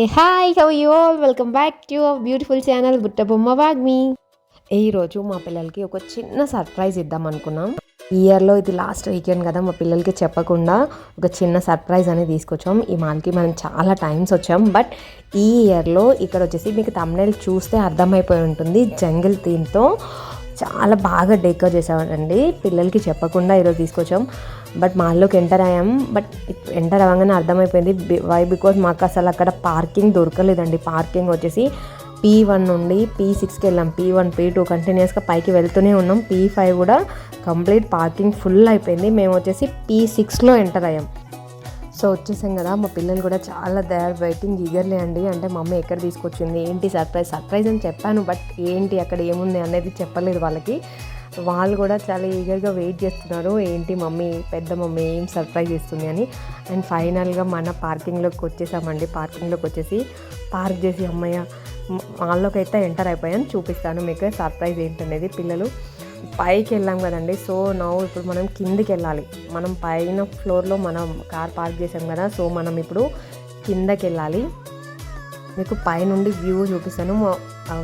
Hey, hi, how are you all? Welcome back to our beautiful channel బుట్ట బొమ్మ వాగ్మి. ఈరోజు మా పిల్లలకి ఒక చిన్న సర్ప్రైజ్ ఇద్దాం అనుకున్నాం. ఈ ఇయర్లో ఇది లాస్ట్ వీకెండ్ కదా, మా పిల్లలకి చెప్పకుండా ఒక చిన్న సర్ప్రైజ్ అనేది తీసుకొచ్చాం. ఈ మాల్కి మనం చాలా టైమ్స్ వచ్చాం, బట్ ఈ ఇయర్లో ఇక్కడ వచ్చేసి మీకు థంబ్నెయిల్ చూస్తే అర్థమైపోయి ఉంటుంది, జంగిల్ థీమ్తో చాలా బాగా డెకర్ చేసామండి. పిల్లలకి చెప్పకుండా ఈరోజు తీసుకొచ్చాం. బట్ మాల్లోకి ఎంటర్ అయ్యాం, బట్ ఎంటర్ అవ్వగానే అర్థమైపోయింది వై, బికాజ్ మాకు అసలు అక్కడ పార్కింగ్ దొరకలేదండి. పార్కింగ్ వచ్చేసి P1 నుండి P6కి వెళ్ళాం. P1 P2 కంటిన్యూస్గా పైకి వెళ్తూనే ఉన్నాం. P5 కూడా కంప్లీట్ పార్కింగ్ ఫుల్ అయిపోయింది. మేము వచ్చేసి P6లో ఎంటర్ అయ్యాం. సో వచ్చేసాం కదా, మా పిల్లలు కూడా చాలా దే ఆర్ వెయిటింగ్ ఈగర్లీ అండి. అంటే మమ్మీ ఎక్కడ తీసుకొచ్చింది, ఏంటి సర్ప్రైజ్ అని చెప్పాను, బట్ ఏంటి అక్కడ ఏముంది అనేది చెప్పలేదు వాళ్ళకి. వాళ్ళు కూడా చాలా ఈగర్గా వెయిట్ చేస్తున్నారు, ఏంటి మమ్మీ, పెద్ద మమ్మీ ఏం సర్ప్రైజ్ ఇస్తుంది అని. అండ్ ఫైనల్గా మన పార్కింగ్లోకి వచ్చేసామండి. పార్కింగ్లోకి వచ్చేసి పార్క్ చేసి అమ్మయ్య మాల్లోకి అయితే ఎంటర్ అయిపోయాను. చూపిస్తాను మీకు సర్ప్రైజ్ ఏంటనేది. పిల్లలు పైకి వెళ్ళాం కదండి, సో ఇప్పుడు మనం కిందికి వెళ్ళాలి. మనం పైన ఫ్లోర్లో మనం కార్ పార్క్ చేసాం కదా, సో మనం ఇప్పుడు కిందకి వెళ్ళాలి. మీకు పైనుండి వ్యూ చూపిస్తాను.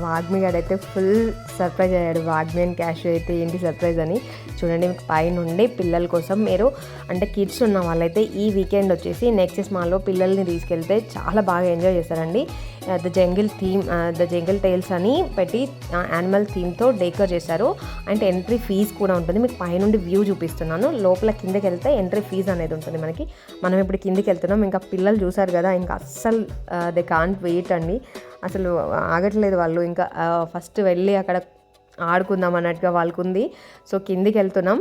వాగ్మి గారు అయితే ఫుల్ సర్ప్రైజ్ అయ్యాడు. వాగ్మి అండ్ క్యాష్ అయితే ఏంటి సర్ప్రైజ్ అని చూడండి. మీకు పైనుండి పిల్లల కోసం మీరు అంటే కిడ్స్ ఉన్న వాళ్ళైతే ఈ వీకెండ్ వచ్చేసి నెక్సెస్ మాల్లో పిల్లల్ని తీసుకెళ్తే చాలా బాగా ఎంజాయ్ చేస్తారండి. ద జంగిల్ టైల్స్ అని పెట్టి యానిమల్ థీమ్తో డెకర్ చేశారు. అండ్ ఎంట్రీ ఫీజ్ కూడా ఉంటుంది. మీకు పైనుండి వ్యూ చూపిస్తున్నాను. లోపల కిందకి వెళ్తే ఎంట్రీ ఫీజ్ అనేది ఉంటుంది మనకి. మనం ఇప్పుడు కిందికి వెళ్తున్నాం. ఇంకా పిల్లలు చూసారు కదా, ఇంకా అస్సలు దే కాంట్ వెయిట్ అండి, అసలు ఆగట్లేదు వాళ్ళు. ఇంకా ఫస్ట్ వెళ్ళి అక్కడ ఆడుకుందాం అన్నట్టుగా వాళ్ళకు ఉంది. సో కిందికి వెళ్తున్నాం.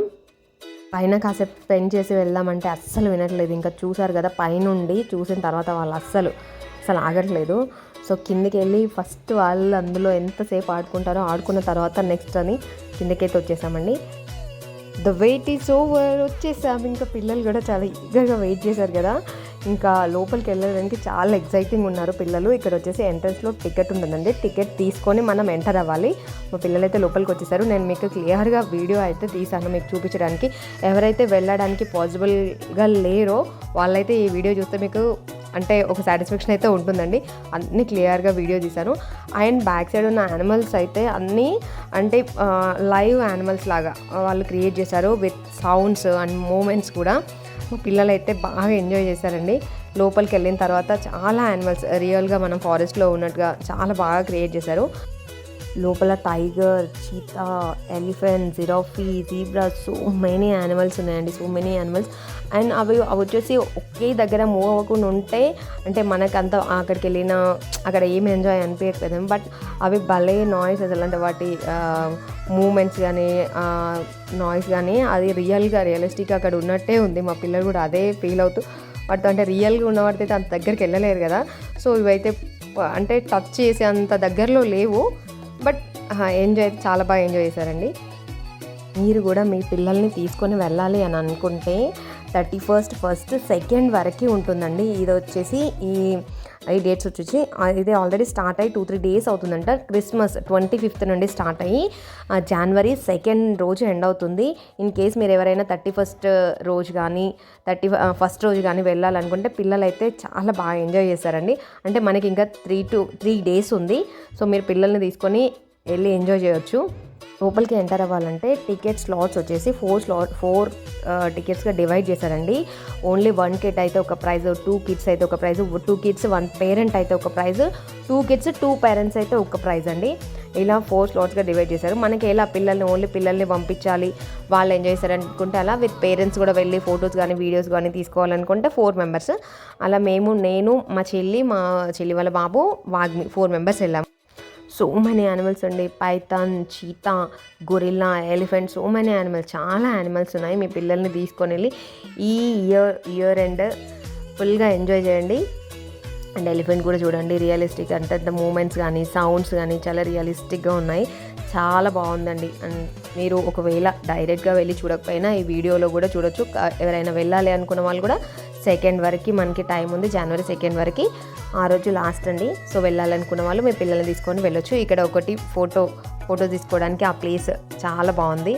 పైన కాసేపు స్పెండ్ చేసి వెళ్దామంటే అస్సలు వినట్లేదు. ఇంకా చూసారు కదా, పైనుండి చూసిన తర్వాత వాళ్ళు అస్సలు ఆగట్లేదు. సో కిందికి వెళ్ళి ఫస్ట్ వాళ్ళు అందులో ఎంతసేపు ఆడుకుంటారో ఆడుకున్న తర్వాత నెక్స్ట్ అని కిందకైతే వచ్చేసామండి. ద వెయిట్ ఈజ్ ఓవర్, వచ్చేసాం. ఇంకా పిల్లలు కూడా చాలా ఈగర్గా వెయిట్ చేశారు కదా, ఇంకా లోపలికి వెళ్ళడానికి చాలా ఎక్సైటింగ్ ఉన్నారు పిల్లలు. ఇక్కడ వచ్చేసి ఎంట్రన్స్లో టికెట్ ఉంటుందండి. టికెట్ తీసుకొని మనం ఎంటర్ అవ్వాలి. మా పిల్లలైతే లోపలికి వచ్చేసారు. నేను మీకు క్లియర్గా వీడియో అయితే తీసాను మీకు చూపించడానికి. ఎవరైతే వెళ్ళడానికి పాసిబుల్గా లేరో వాళ్ళైతే ఈ వీడియో చూస్తే మీకు అంటే ఒక సాటిస్ఫాక్షన్ అయితే ఉంటుందండి. అన్నీ క్లియర్గా వీడియో తీశాను. అండ్ బ్యాక్ సైడ్ ఉన్న యానిమల్స్ అయితే అన్నీ అంటే లైవ్ యానిమల్స్ లాగా వాళ్ళు క్రియేట్ చేశారు విత్ సౌండ్స్ అండ్ మూమెంట్స్ కూడా. మా పిల్లలు అయితే బాగా ఎంజాయ్ చేశారండి. లోపలికి వెళ్ళిన తర్వాత చాలా యానిమల్స్ రియల్గా మనం ఫారెస్ట్లో ఉన్నట్టుగా చాలా బాగా క్రియేట్ చేశారు. లోపల tiger, cheetah, elephant, giraffe, zebra, so many animals ఉన్నాయండి, సో మెనీ యానిమల్స్. అండ్ అవి వచ్చేసి ఒకే దగ్గర మూవ్ అవ్వకుండా ఉంటే అంటే మనకంత అక్కడికి వెళ్ళినా అక్కడ ఏమి ఎంజాయ్ అనిపించలేదు. బట్ అవి భలే నాయిస్ అసలు, అంటే వాటి మూమెంట్స్ కానీ నాయిస్ కానీ అది రియలిస్టిక్గా అక్కడ ఉన్నట్టే ఉంది. మా పిల్లలు కూడా అదే ఫీల్ అవుతూ వాటితో అంటే రియల్గా ఉన్నవాడితో అయితే అంత దగ్గరికి వెళ్ళలేరు కదా, సో ఇవైతే అంటే టచ్ చేసే అంత దగ్గరలో లేవు, బట్ చాలా బాగా ఎంజాయ్ చేశారండి. మీరు కూడా మీ పిల్లల్ని తీసుకొని వెళ్ళాలి అని అనుకుంటే 31st, 1st, 2nd వరకు ఉంటుందండి. ఇది వచ్చేసి ఈ డేట్స్ వచ్చేసి ఇది ఆల్రెడీ స్టార్ట్ అయ్యి 2-3 డేస్ అవుతుందంట. క్రిస్మస్ 25th నుండి స్టార్ట్ అయ్యి January 2nd రోజు ఎండ్ అవుతుంది. ఇన్ కేస్ మీరు ఎవరైనా 31st రోజు కానీ 31st రోజు కానీ వెళ్ళాలనుకుంటే పిల్లలైతే చాలా బాగా ఎంజాయ్ చేస్తారండి. అంటే మనకి ఇంకా 3 డేస్ ఉంది. సో మీరు పిల్లల్ని తీసుకొని వెళ్ళి ఎంజాయ్ చేయొచ్చు. లోపలికి ఎంటర్ అవ్వాలంటే టికెట్ స్లాట్స్ వచ్చేసి 4 టికెట్స్గా డివైడ్ చేశారండి. ఓన్లీ 1 కిడ్ అయితే ఒక ప్రైజ్, 2 కిడ్స్ అయితే ఒక ప్రైజ్, 2 కిడ్స్ 1 పేరెంట్ అయితే ఒక ప్రైజ్, 2 కిడ్స్ 2 పేరెంట్స్ అయితే ఒక ప్రైజ్ అండి. ఇలా 4 స్లాట్స్గా డివైడ్ చేశారు. మనకి ఎలా ఓన్లీ పిల్లల్ని పంపించాలి, వాళ్ళు ఎంజాయ్ చేశారనుకుంటే అలా, విత్ పేరెంట్స్ కూడా వెళ్ళి ఫొటోస్ కానీ వీడియోస్ కానీ తీసుకోవాలనుకుంటే 4 మెంబర్స్. అలా నేను, మా చెల్లి వాళ్ళ బాబు, వాగ్మి 4 మెంబర్స్ వెళ్ళాము. సో మెనీ యానిమల్స్ అండి, python, cheetah, gorilla, elephant, so many animals, చాలా యానిమల్స్ ఉన్నాయి. మీ పిల్లల్ని తీసుకొని వెళ్ళి ఈ ఇయర్ ఎండ్ ఫుల్గా ఎంజాయ్ చేయండి. అండ్ ఎలిఫెంట్ కూడా చూడండి, రియలిస్టిక్ అంటే ద మూమెంట్స్ కానీ సౌండ్స్ కానీ చాలా రియలిస్టిక్గా ఉన్నాయి, చాలా బాగుందండి. అండ్ మీరు ఒకవేళ డైరెక్ట్గా వెళ్ళి చూడకపోయినా ఈ వీడియోలో కూడా చూడొచ్చు. ఎవరైనా వెళ్ళాలి అనుకున్న వాళ్ళు కూడా 2nd వరకు మనకి టైం ఉంది, January 2nd వరకు. ఆ రోజు లాస్ట్ అండి. సో వెళ్ళాలనుకున్న వాళ్ళు మీ పిల్లల్ని తీసుకొని వెళ్ళొచ్చు. ఇక్కడ ఒకటి ఫోటో తీసుకోవడానికి ఆ ప్లేస్ చాలా బాగుంది.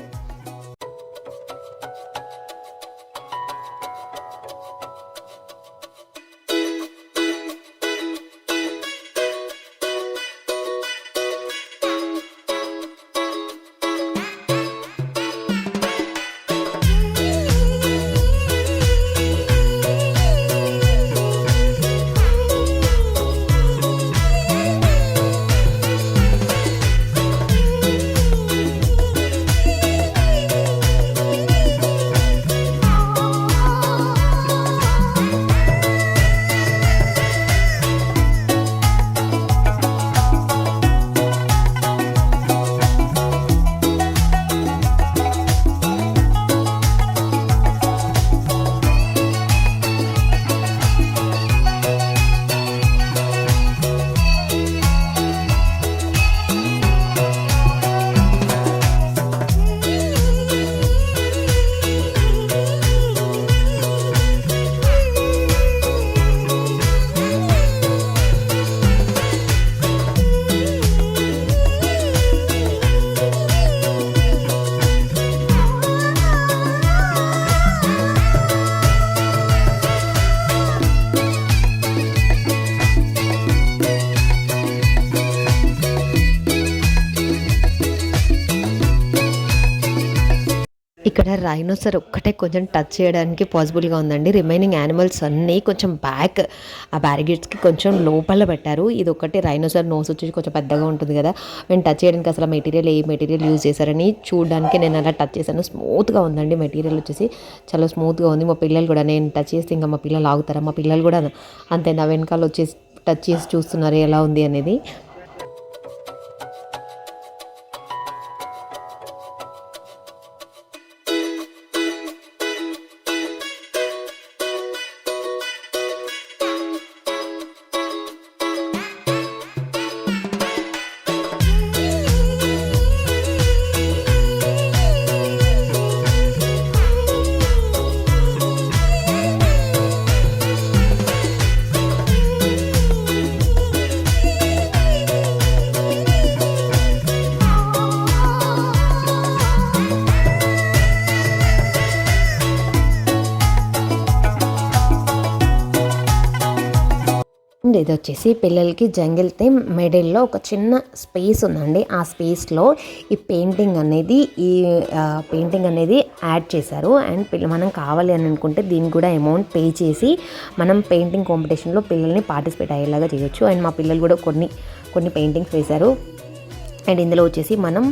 ఇక్కడ రైనోసర్ ఒక్కటే కొంచెం టచ్ చేయడానికి పాసిబుల్గా ఉందండి. రిమైనింగ్ యానిమల్స్ అన్నీ కొంచెం బ్యాక్ ఆ బ్యారిగేట్స్కి కొంచెం లోపల పెట్టారు. ఇది ఒకటి రైనోసర్ నోస్ వచ్చేసి కొంచెం పెద్దగా ఉంటుంది కదా, నేను టచ్ చేయడానికి అసలు మెటీరియల్ ఏ మెటీరియల్ యూజ్ చేశారని చూడడానికి నేను అలా టచ్ చేశాను. స్మూత్గా ఉందండి మెటీరియల్ వచ్చేసి, చాలా స్మూత్గా ఉంది. మా పిల్లలు కూడా, నేను టచ్ చేస్తే ఇంకా మా పిల్లలు ఆగుతారా, మా పిల్లలు కూడా అంతే నా వెనకాల వచ్చేసి టచ్ చేసి చూస్తున్నారు ఎలా ఉంది అనేది. ఇది వచ్చేసి పిల్లలకి జంగిల్ థీమ్ మిడిల్లో ఒక చిన్న స్పేస్ ఉందండి. ఆ స్పేస్లో ఈ పెయింటింగ్ అనేది యాడ్ చేశారు. అండ్ మనం కావాలి అని అనుకుంటే దీనికి కూడా అమౌంట్ పే చేసి మనం పెయింటింగ్ కాంపిటీషన్లో పిల్లల్ని పార్టిసిపేట్ అయ్యేలాగా చేయొచ్చు. అండ్ మా పిల్లలు కూడా కొన్ని పెయింటింగ్స్ వేశారు. అండ్ ఇందులో వచ్చేసి మనం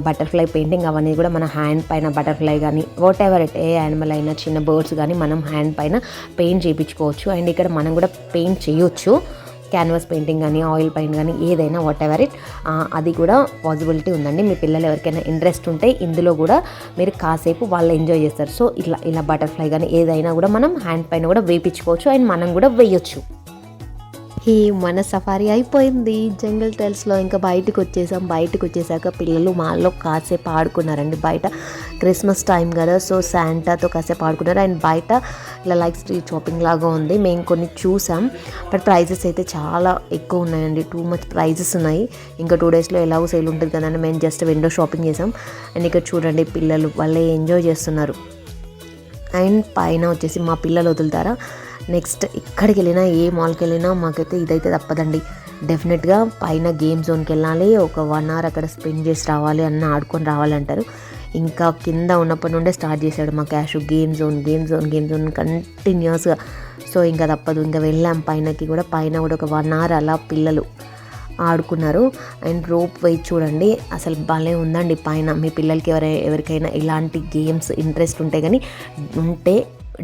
బటర్ఫ్లై పెయింటింగ్ అవన్నీ కూడా మన హ్యాండ్ పైన బటర్ఫ్లై కానీ what ever it, A animal అయినా చిన్న బర్డ్స్ కానీ మనం హ్యాండ్ పైన పెయింట్ చేయించుకోవచ్చు. అండ్ ఇక్కడ మనం కూడా పెయింట్ చేయొచ్చు, క్యాన్వాస్ పెయింటింగ్ కానీ ఆయిల్ పెయింట్ కానీ ఏదైనా వాట్ ఎవర్ ఇట్, అది కూడా పాసిబిలిటీ ఉందండి. మీ పిల్లలు ఎవరికైనా ఇంట్రెస్ట్ ఉంటే ఇందులో కూడా మీరు కాసేపు వాళ్ళు ఎంజాయ్ చేస్తారు. సో ఇలా బటర్ఫ్లై కానీ ఏదైనా కూడా మనం హ్యాండ్ పైన కూడా వేయించుకోవచ్చు అండ్ మనం కూడా వేయొచ్చు. మన సఫారీ అయిపోయింది జంగల్ టైల్స్లో. ఇంకా బయటకు వచ్చేసాక పిల్లలు మాల్లో కాసేపు ఆడుకున్నారండి. బయట క్రిస్మస్ టైం కదా, సో శాంటాతో కాసేపు ఆడుకున్నారు. అండ్ బయట ఇలా లైక్ స్ట్రీట్ షాపింగ్ లాగా ఉంది. మేము కొన్ని చూసాం, బట్ ప్రైజెస్ అయితే చాలా ఎక్కువ ఉన్నాయండి. టూ మచ్ ప్రైజెస్ ఉన్నాయి. ఇంకా 2 డేస్లో ఎలాగో సేల్ ఉంటుంది కదండి, మేము జస్ట్ విండో షాపింగ్ చేసాం. అండ్ ఇక్కడ చూడండి పిల్లలు వాళ్ళే ఎంజాయ్ చేస్తున్నారు. అండ్ పైన వచ్చేసి మా పిల్లలు వదులుతారా, నెక్స్ట్ ఎక్కడికి వెళ్ళినా ఏ మాల్కి వెళ్ళినా మాకైతే ఇదైతే తప్పదండి. డెఫినెట్గా పైన గేమ్ జోన్కి వెళ్ళాలి, ఒక 1 hour అక్కడ స్పెండ్ చేసి రావాలి, ఆడుకొని రావాలంటారు. ఇంకా కింద ఉన్నప్పటి నుండే స్టార్ట్ చేశాడు మా క్యాష్, గేమ్ జోన్ కంటిన్యూస్గా. సో ఇంకా తప్పదు, ఇంకా వెళ్ళాం పైనకి కూడా. పైన కూడా ఒక 1 hour అలా పిల్లలు ఆడుకున్నారు. అండ్ రోప్ వే చూడండి అసలు భలే ఉందండి పైన. మీ పిల్లలకి ఎవరికైనా ఇలాంటి గేమ్స్ ఇంట్రెస్ట్ ఉంటే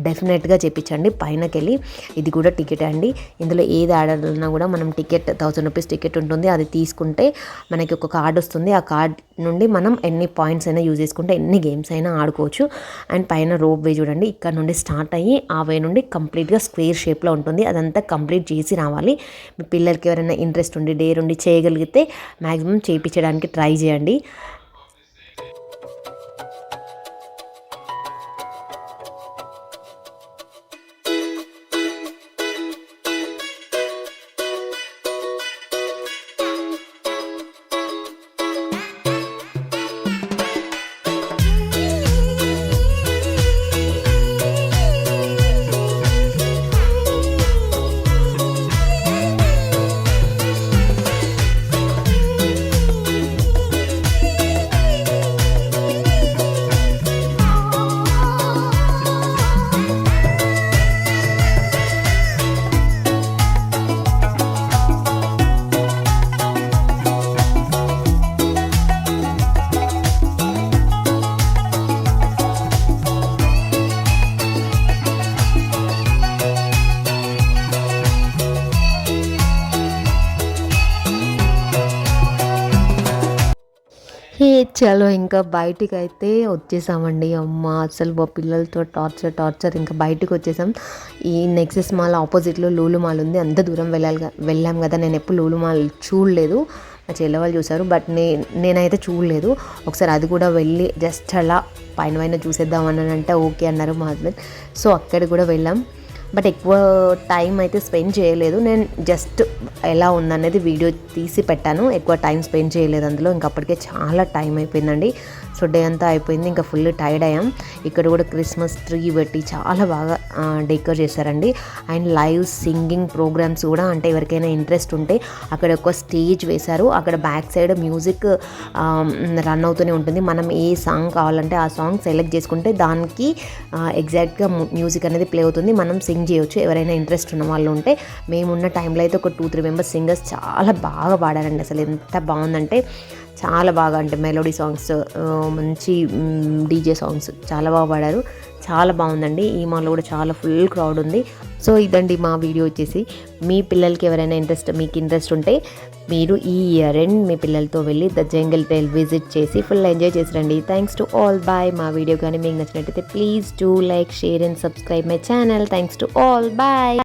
డెఫినెట్గా చేయించండి పైనకి వెళ్ళి. ఇది కూడా టికెట్ అండి. ఇందులో ఏది ఆడాలన్నా కూడా మనం టికెట్ 1000 రూపీస్ టికెట్ ఉంటుంది. అది తీసుకుంటే మనకి ఒక కార్డ్ వస్తుంది. ఆ కార్డ్ నుండి మనం ఎన్ని పాయింట్స్ అయినా యూజ్ చేసుకుంటే ఎన్ని గేమ్స్ అయినా ఆడుకోవచ్చు. అండ్ పైన రోప్ వే చూడండి, ఇక్కడ నుండి స్టార్ట్ అయ్యి ఆ వే నుండి కంప్లీట్గా స్క్వేర్ షేప్లో ఉంటుంది. అదంతా కంప్లీట్ చేసి రావాలి. మీ పిల్లలకి ఎవరైనా ఇంట్రెస్ట్ ఉండి డేర్ ఉండి చేయగలిగితే మ్యాక్సిమం చేయించడానికి ట్రై చేయండి. చలో ఇంకా బయటికి అయితే వచ్చేసామండి. అమ్మ అసలు మా పిల్లలతో టార్చర్ ఇంకా బయటకు వచ్చేసాం. ఈ నెక్సెస్ మాల్ ఆపోజిట్లో లూలు మాల్ ఉంది. అంత దూరం వెళ్ళాం కదా, నేను ఎప్పుడు లూలు మాల్ చూడలేదు. మా చెల్లె వాళ్ళు చూసారు, బట్ నేనైతే చూడలేదు. ఒకసారి అది కూడా వెళ్ళి జస్ట్ అలా పైన చూసేద్దామని అంటే ఓకే అన్నారు మా హస్బెండ్. సో అక్కడ కూడా వెళ్ళాం, బట్ ఎక్కువ టైం అయితే స్పెండ్ చేయలేదు. నేను జస్ట్ ఎలా ఉందనేది వీడియో తీసి పెట్టాను, ఎక్కువ టైం స్పెండ్ చేయలేదు అందులో. ఇంకప్పటికే చాలా టైం అయిపోయిందండి. సో డే అంతా అయిపోయింది, ఇంకా ఫుల్ టైర్డ్ అయ్యాం. ఇక్కడ కూడా క్రిస్మస్ ట్రీ పెట్టి చాలా బాగా డెకర్ చేశారండి. అండ్ లైవ్ సింగింగ్ ప్రోగ్రామ్స్ కూడా, అంటే ఎవరికైనా ఇంట్రెస్ట్ ఉంటే అక్కడ ఒక స్టేజ్ వేశారు. అక్కడ బ్యాక్ సైడ్ మ్యూజిక్ రన్ అవుతూనే ఉంటుంది. మనం ఏ సాంగ్ కావాలంటే ఆ సాంగ్ సెలెక్ట్ చేసుకుంటే దానికి ఎగ్జాక్ట్గా మ్యూజిక్ అనేది ప్లే అవుతుంది, మనం సింగ్ చేయొచ్చు. ఎవరైనా ఇంట్రెస్ట్ ఉన్న వాళ్ళు ఉంటే, మేమున్న టైంలో అయితే ఒక 2-3 మెంబర్స్ సింగర్స్ చాలా బాగా పాడారండి. అసలు ఎంత బాగుందంటే చాలా బాగా, అంటే మెలోడీ సాంగ్స్, మంచి డీజే సాంగ్స్ చాలా బాగా పాడారు. చాలా బాగుందండి. ఈ మాల్లో కూడా చాలా ఫుల్ క్రౌడ్ ఉంది. సో ఇదండి మా వీడియో వచ్చేసి. మీ పిల్లలకి ఎవరైనా మీకు ఇంట్రెస్ట్ ఉంటే మీరు ఈ ఇయర్ ఎండ్ మీ పిల్లలతో వెళ్ళి ద జంగిల్ ట్రైల్ విజిట్ చేసి ఫుల్ ఎంజాయ్ చేసిరండి. Thanks to all. బాయ్. మా వీడియో కానీ మీకు నచ్చినట్టయితే please do like, share and subscribe my channel. Thanks to all. Bye.